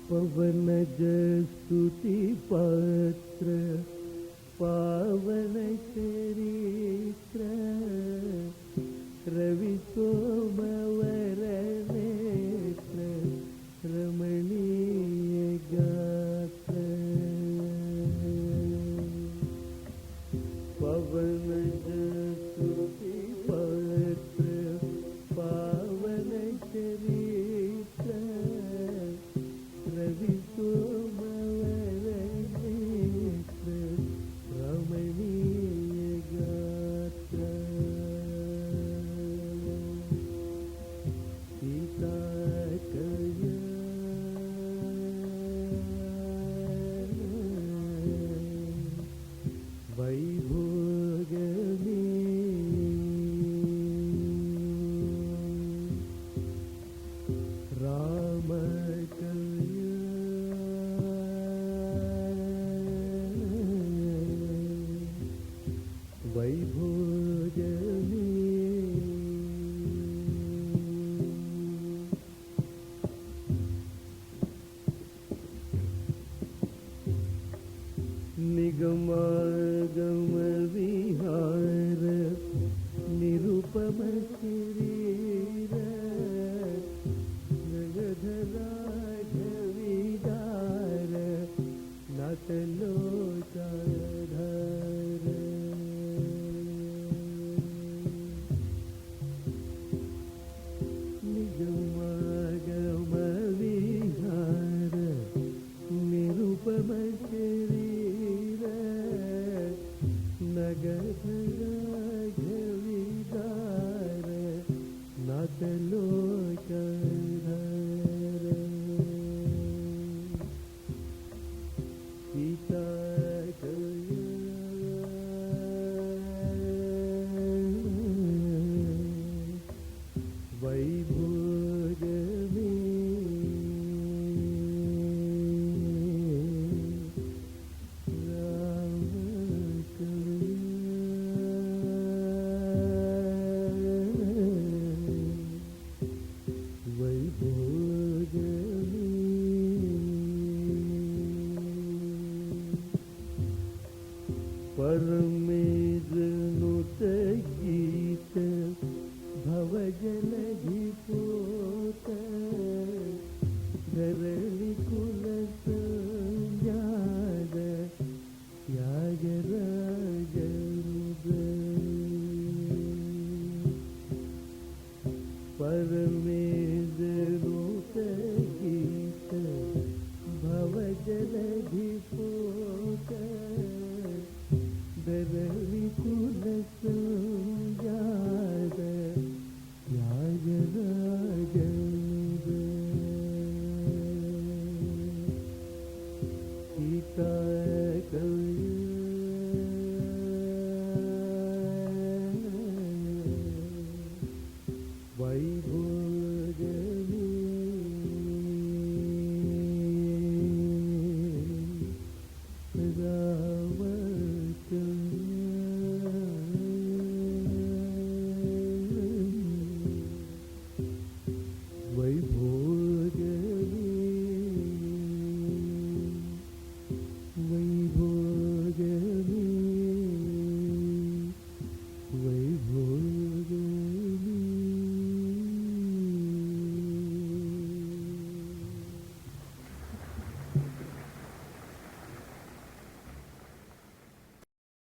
पवनज स्तुति पात्र पावन चरित्र रवि सोमवर नेत्र रमणीय गात्र पवनज स्तुति पात्र पावन चरित्र रवि सोमवर नेत्र रमणीय गात्र सीता कया वैभोगमे राम वैभोगमे निगमागम विहार निरुपम शरीर जगधराघविदार नटलोचाधर निगमागम विहार निरुपम शरीर नगधराघविदार नटलोचाधर सीता कया वैभोगमे राम वैभोगमे परमेजनुत गीत भवजलधिपोत धरणी कुलस